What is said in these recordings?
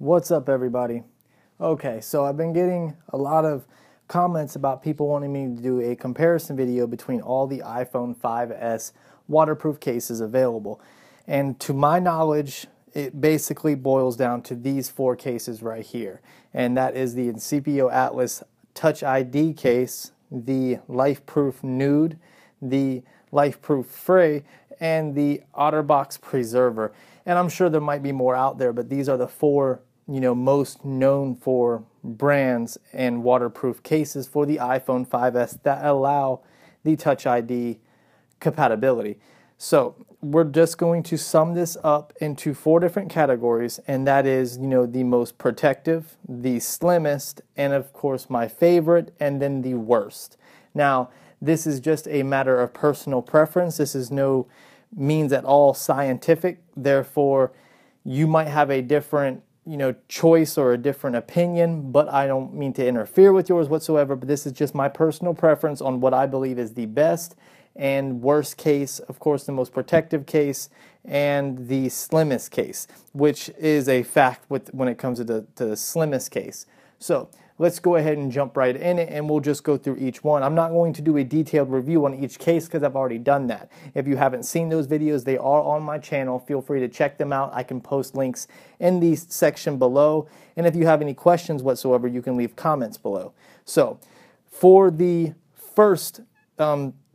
What's up, everybody? Okay, so I've been getting a lot of comments about people wanting me to do a comparison video between all the iPhone 5S waterproof cases available. And to my knowledge, it basically boils down to these four cases right here. And that is the Incipio Atlas Touch ID case, the LifeProof Nuud, the LifeProof Frey, and the OtterBox Preserver. And I'm sure there might be more out there, but these are the four, most known for brands and waterproof cases for the iPhone 5S that allow the Touch ID compatibility. So we're just going to sum this up into four different categories, and that is, the most protective, the slimmest, and of course my favorite, and then the worst. Now, this is just a matter of personal preference. This is no means at all scientific. Therefore, you might have a different, choice or a different opinion, but I don't mean to interfere with yours whatsoever. But this is just my personal preference on what I believe is the best and worst case, of course, the most protective case, and the slimmest case, which is a fact when it comes to the slimmest case. So let's go ahead and jump right in it, and we'll just go through each one. I'm not going to do a detailed review on each case because I've already done that. If you haven't seen those videos, they are on my channel. Feel free to check them out. I can post links in the section below. And if you have any questions whatsoever, you can leave comments below. So for the first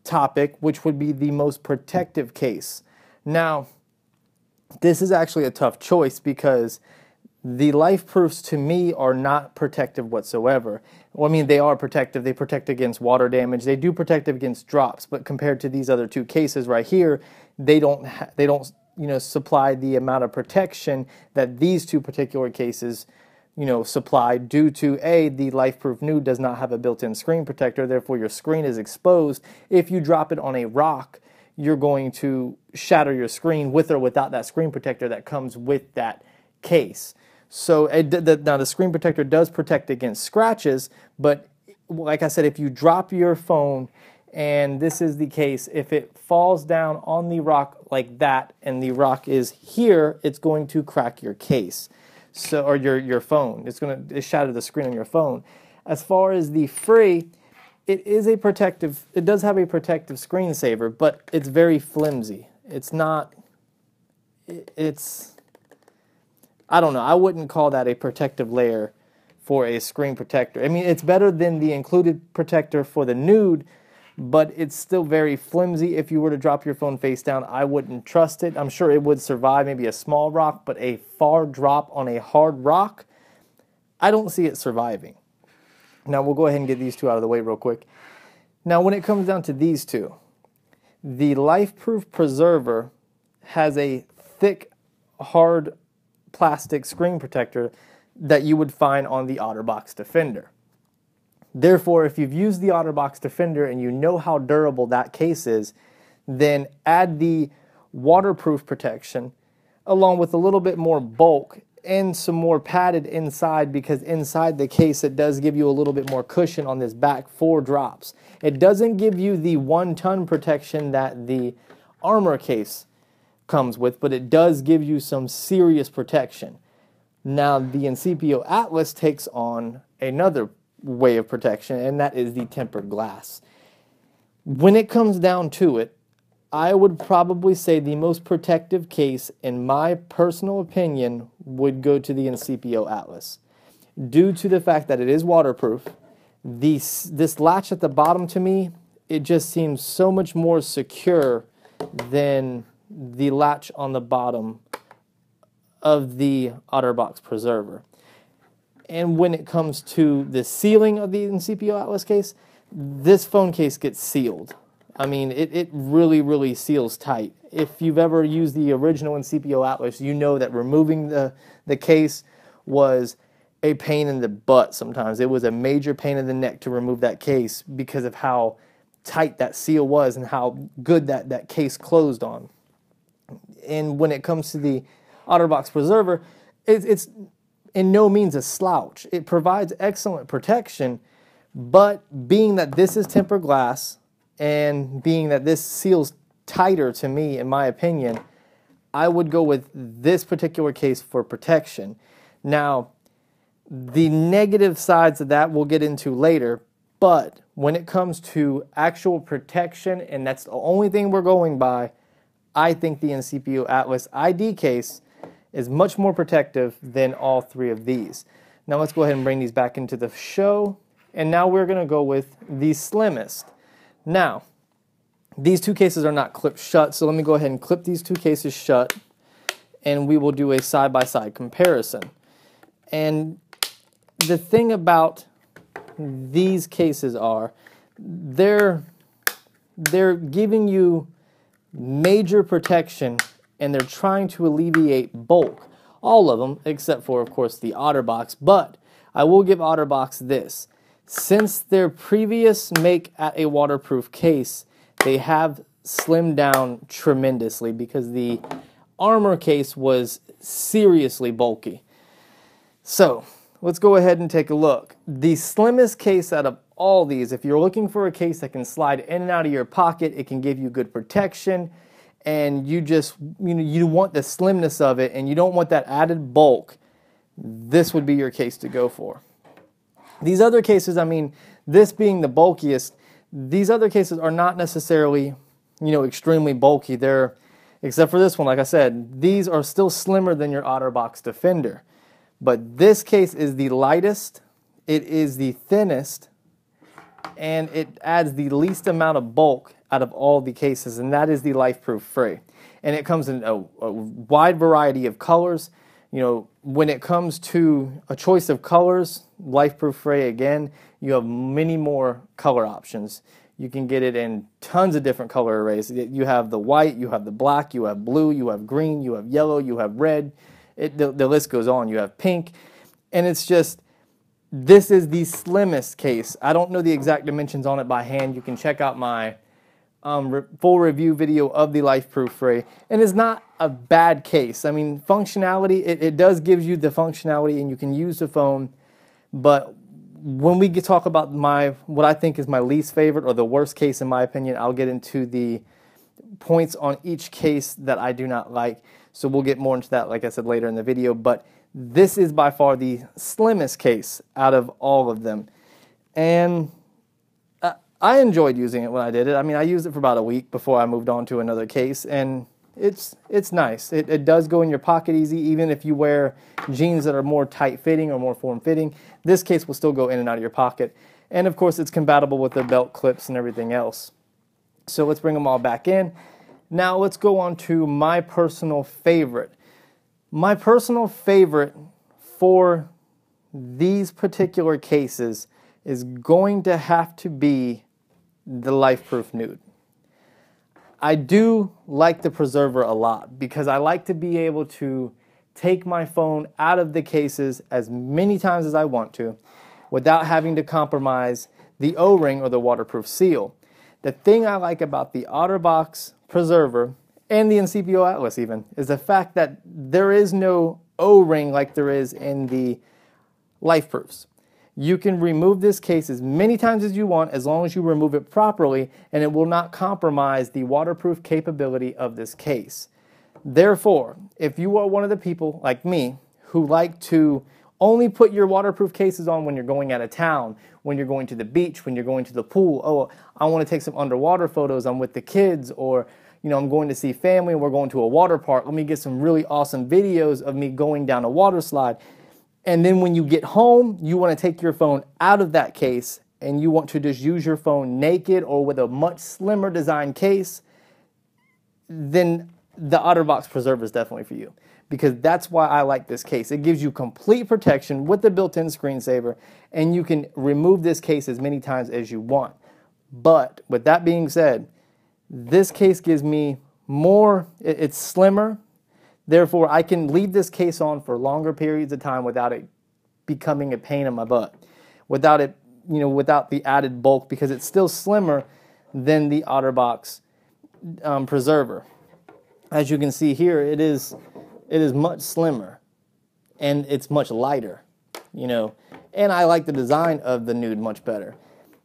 topic, which would be the most protective case. Now, this is actually a tough choice because the LifeProofs to me are not protective whatsoever. Well, I mean, they are protective. They protect against water damage. They do protect against drops, but compared to these other two cases right here, they don't supply the amount of protection that these two particular cases supply, due to the LifeProof Nuud does not have a built-in screen protector. Therefore, your screen is exposed. If you drop it on a rock, you're going to shatter your screen with or without that screen protector that comes with that case. So now the screen protector does protect against scratches, but like I said, if you drop your phone, and this is the case, if it falls down on the rock like that and the rock is here, it's going to crack your case. So, or your phone. It's going to shatter the screen on your phone. As far as the Frey, it does have a protective screensaver, but it's very flimsy. I don't know. I wouldn't call that a protective layer for a screen protector. I mean, it's better than the included protector for the Nuud, but it's still very flimsy. If you were to drop your phone face down, I wouldn't trust it. I'm sure it would survive maybe a small rock, but a far drop on a hard rock, I don't see it surviving. Now, we'll go ahead and get these two out of the way real quick. Now, when it comes down to these two, the LifeProof Preserver has a thick, hard plastic screen protector that you would find on the OtterBox Defender. Therefore, if you've used the OtterBox Defender and you know how durable that case is, then add the waterproof protection along with a little bit more bulk and some more padded inside, because inside the case it does give you a little bit more cushion on this back for drops. It doesn't give you the 1-ton protection that the Armor case comes with, but it does give you some serious protection. Now, the Incipio Atlas takes on another way of protection, and that is the tempered glass. When it comes down to it, I would probably say the most protective case, in my personal opinion, would go to the Incipio Atlas, due to the fact that it is waterproof. This latch at the bottom, to me, it just seems so much more secure than the latch on the bottom of the OtterBox Preserver. And when it comes to the sealing of the Incipio Atlas case, this phone case gets sealed. I mean, it really, really seals tight. If you've ever used the original Incipio Atlas, you know that removing the case was a pain in the butt sometimes. It was a major pain in the neck to remove that case because of how tight that seal was and how good that case closed on. And when it comes to the OtterBox Preserver, it's in no means a slouch. It provides excellent protection, but being that this is tempered glass and being that this seals tighter, to me, in my opinion, I would go with this particular case for protection. Now, the negative sides of that we'll get into later, but when it comes to actual protection, and that's the only thing we're going by, I think the NCPO Atlas ID case is much more protective than all three of these. Now let's go ahead and bring these back into the show, and now we're going to go with the Slimmest. Now, these two cases are not clipped shut, so let me go ahead and clip these two cases shut, and we will do a side-by-side comparison. And the thing about these cases are they're giving you major protection, and they're trying to alleviate bulk. All of them, except for, of course, the OtterBox. But I will give OtterBox this. Since their previous make at a waterproof case, they have slimmed down tremendously because the Armor case was seriously bulky. So let's go ahead and take a look. The slimmest case out of all these, if you're looking for a case that can slide in and out of your pocket, it can give you good protection, and you just, you want the slimness of it and you don't want that added bulk, this would be your case to go for. These other cases, I mean, this being the bulkiest, these other cases are not necessarily, extremely bulky. They're, except for this one, like I said, these are still slimmer than your OtterBox Defender. But this case is the lightest, it is the thinnest, and it adds the least amount of bulk out of all the cases, and that is the LifeProof Free. And it comes in a wide variety of colors. When it comes to a choice of colors, LifeProof Free, again, you have many more color options. You can get it in tons of different color arrays. You have the white, you have the black, you have blue, you have green, you have yellow, you have red. The list goes on. You have pink, and it's just, this is the slimmest case. I don't know the exact dimensions on it by hand. You can check out my full review video of the LifeProof Free, and it's not a bad case. I mean, functionality, it does give you the functionality, and you can use the phone, but when we talk about what I think is my least favorite or the worst case in my opinion, I'll get into the points on each case that I do not like. So we'll get more into that, like I said, later in the video. But this is by far the slimmest case out of all of them. And I enjoyed using it when I did it. I mean, I used it for about a week before I moved on to another case. And it's nice. It does go in your pocket easy, even if you wear jeans that are more tight-fitting or more form-fitting. This case will still go in and out of your pocket. And, of course, it's compatible with the belt clips and everything else. So let's bring them all back in. Now let's go on to my personal favorite. My personal favorite for these particular cases is going to have to be the LifeProof Nuud. I do like the preserver a lot because I like to be able to take my phone out of the cases as many times as I want to without having to compromise the O-ring or the waterproof seal. The thing I like about the OtterBox preserver and the NCPO Atlas even is the fact that there is no O-ring like there is in the LifeProofs. You can remove this case as many times as you want as long as you remove it properly, and it will not compromise the waterproof capability of this case. Therefore, if you are one of the people like me who like to only put your waterproof cases on when you're going out of town, when you're going to the beach, when you're going to the pool, oh, I want to take some underwater photos, I'm with the kids, or I'm going to see family and we're going to a water park, let me get some really awesome videos of me going down a water slide. And then when you get home, you want to take your phone out of that case and you want to just use your phone naked or with a much slimmer design case, then the OtterBox Preserver is definitely for you. Because that's why I like this case. It gives you complete protection with the built-in screensaver, and you can remove this case as many times as you want. But with that being said, this case gives me more, it's slimmer. Therefore, I can leave this case on for longer periods of time without it becoming a pain in my butt. Without it, without the added bulk, because it's still slimmer than the OtterBox Preserver. As you can see here, it is much slimmer and it's much lighter, and I like the design of the Nuud much better.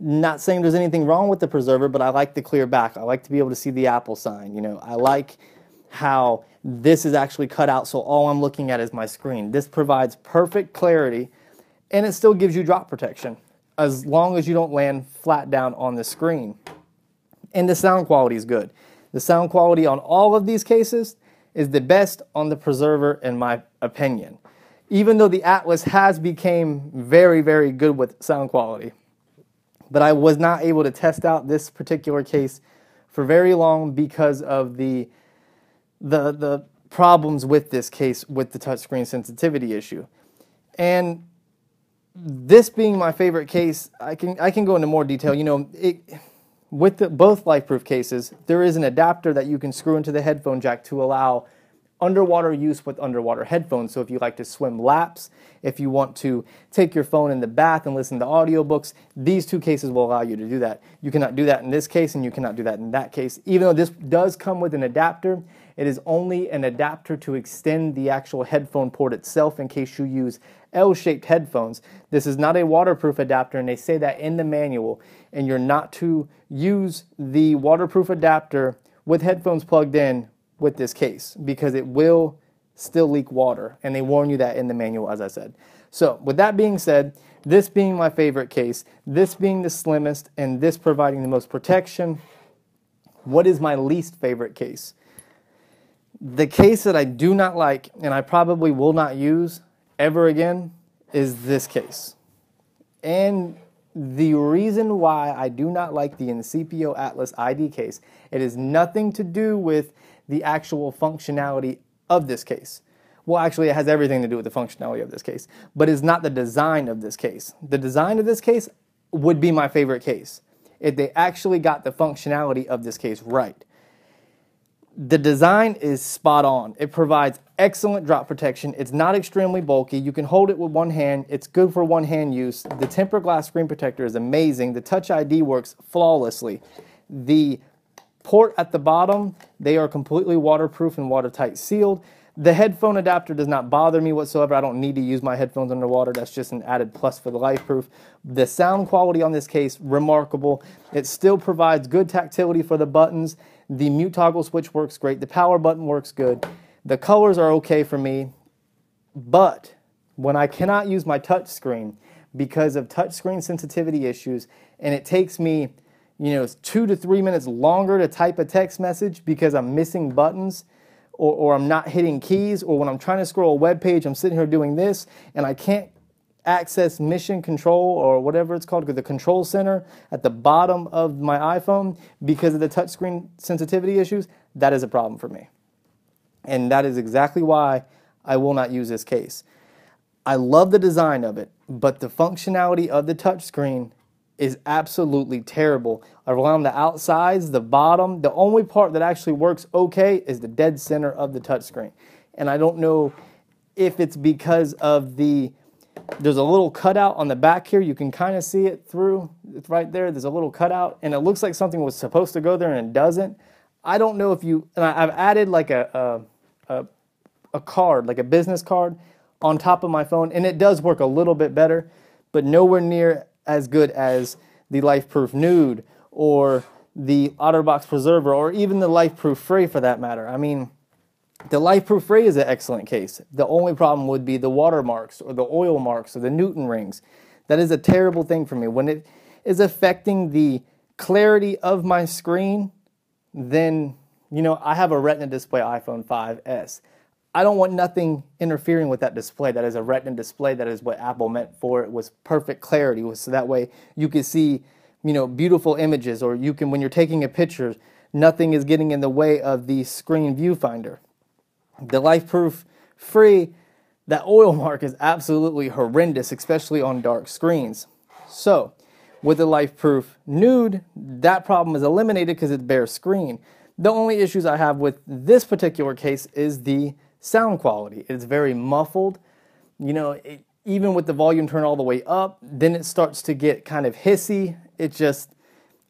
Not saying there's anything wrong with the preserver, but I like the clear back. I like to be able to see the Apple sign. I like how this is actually cut out, so all I'm looking at is my screen. This provides perfect clarity, and it still gives you drop protection as long as you don't land flat down on the screen. And the sound quality is good. The sound quality on all of these cases is the best on the Preserver, in my opinion. Even though the Atlas has become very, very good with sound quality. But I was not able to test out this particular case for very long because of the problems with this case with the touchscreen sensitivity issue. And this being my favorite case, I can go into more detail. You know, with both LifeProof cases, there is an adapter that you can screw into the headphone jack to allow underwater use with underwater headphones. So if you like to swim laps, if you want to take your phone in the bath and listen to audiobooks, these two cases will allow you to do that. You cannot do that in this case, and you cannot do that in that case. Even though this does come with an adapter, it is only an adapter to extend the actual headphone port itself in case you use L-shaped headphones. This is not a waterproof adapter, and they say that in the manual, and you're not to use the waterproof adapter with headphones plugged in with this case because it will still leak water, and they warn you that in the manual, as I said. So with that being said, this being my favorite case, this being the slimmest, and this providing the most protection, what is my least favorite case? The case that I do not like, and I probably will not use ever again, is this case. And the reason why I do not like the Incipio Atlas ID case, it has nothing to do with the actual functionality of this case. Well, actually, it has everything to do with the functionality of this case, but it's not the design of this case. The design of this case would be my favorite case if they actually got the functionality of this case right. The design is spot on. It provides excellent drop protection. It's not extremely bulky. You can hold it with one hand. It's good for one-hand use. The tempered glass screen protector is amazing. The Touch ID works flawlessly. The port at the bottom, they are completely waterproof and watertight sealed. The headphone adapter does not bother me whatsoever. I don't need to use my headphones underwater. That's just an added plus for the LifeProof. The sound quality on this case, remarkable. It still provides good tactility for the buttons. The mute toggle switch works great. The power button works good. The colors are okay for me. But when I cannot use my touch screen because of touchscreen sensitivity issues, and it takes me 2 to 3 minutes longer to type a text message because I'm missing buttons or I'm not hitting keys, or when I'm trying to scroll a web page, I'm sitting here doing this and I can't access mission control or whatever it's called, the control center at the bottom of my iPhone because of the touchscreen sensitivity issues, that is a problem for me. And that is exactly why I will not use this case. I love the design of it, but the functionality of the touchscreen is absolutely terrible. Around the outsides, the bottom, the only part that actually works okay is the dead center of the touchscreen. And I don't know if it's because of there's a little cutout on the back here. You can kind of see it through. It's right there. There's a little cutout, and it looks like something was supposed to go there and it doesn't. I don't know if you, and I've added like a card, like a business card on top of my phone, and it does work a little bit better, but nowhere near as good as the LifeProof Nuud or the OtterBox Preserver or even the LifeProof Free for that matter. I mean, the LifeProof Free is an excellent case. The only problem would be the watermarks or the oil marks or the Newton rings. That is a terrible thing for me. When it is affecting the clarity of my screen, then, I have a Retina display iPhone 5S. I don't want nothing interfering with that display. That is a Retina display. That is what Apple meant for it, was perfect clarity. So that way you can see, beautiful images, or you can, when you're taking a picture, nothing is getting in the way of the screen viewfinder. The LifeProof Free, that oil mark is absolutely horrendous, especially on dark screens. So with the LifeProof Nuud, that problem is eliminated because it's bare screen. The only issues I have with this particular case is the sound quality. It's very muffled. Even with the volume turned all the way up, then it starts to get kind of hissy.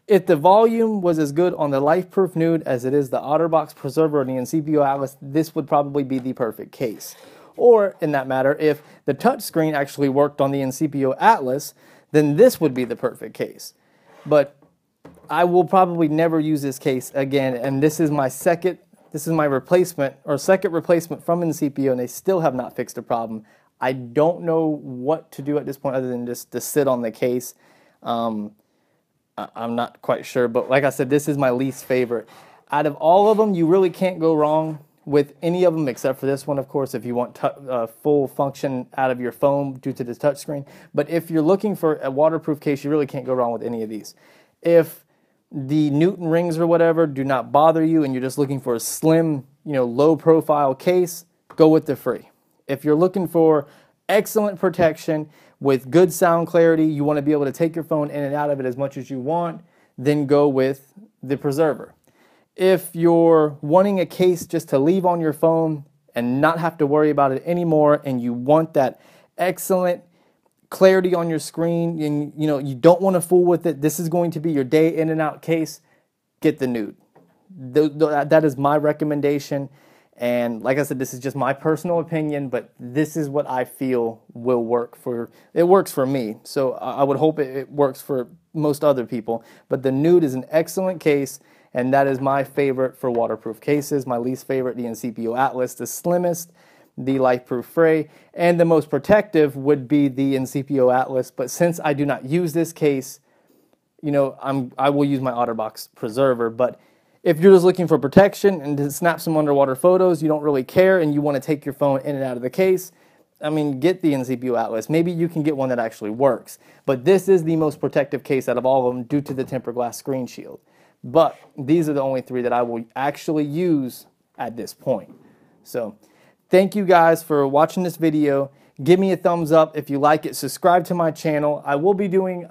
If the volume was as good on the LifeProof Nuud as it is the OtterBox Preserver or the Incipio Atlas, this would probably be the perfect case. Or, in that matter, if the touchscreen actually worked on the Incipio Atlas, then this would be the perfect case. But I will probably never use this case again, and this is my second This is my replacement or second replacement from NCPO, and they still have not fixed the problem. I don't know what to do at this point other than just to sit on the case. I'm not quite sure, but like I said, this is my least favorite. Out of all of them, you really can't go wrong with any of them except for this one, of course, if you want full function out of your phone due to the touchscreen. But if you're looking for a waterproof case, you really can't go wrong with any of these. If the Newton rings or whatever do not bother you and you're just looking for a slim, low profile case, go with the free. If you're looking for excellent protection with good sound clarity, you want to be able to take your phone in and out of it as much as you want, then go with the preserver. If you're wanting a case just to leave on your phone and not have to worry about it anymore, and you want that excellent clarity on your screen, and you don't want to fool with it, this is going to be your day in and out case, get the Nuud. That is my recommendation. And like I said, this is just my personal opinion, but this is what I feel will work for, it works for me. So I would hope it works for most other people. But the Nuud is an excellent case, and that is my favorite for waterproof cases. My least favorite, the NCPO Atlas, the Slimmest, the LifeProof Fray, and the most protective would be the NCPO Atlas. But since I do not use this case, I will use my OtterBox preserver. But if you're just looking for protection and to snap some underwater photos, you don't really care, and you want to take your phone in and out of the case, get the NCPO Atlas. Maybe you can get one that actually works. But this is the most protective case out of all of them due to the tempered glass screen shield. But these are the only three that I will actually use at this point. So thank you guys for watching this video. Give me a thumbs up if you like it. Subscribe to my channel. I will be doing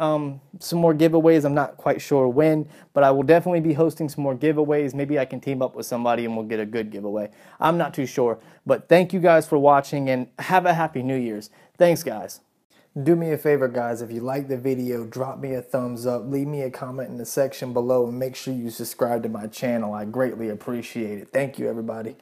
some more giveaways. I'm not quite sure when, but I will definitely be hosting some more giveaways. Maybe I can team up with somebody and we'll get a good giveaway. I'm not too sure. But thank you guys for watching, and have a happy New Year's. Thanks, guys. Do me a favor, guys. If you like the video, drop me a thumbs up. Leave me a comment in the section below, and make sure you subscribe to my channel. I greatly appreciate it. Thank you, everybody.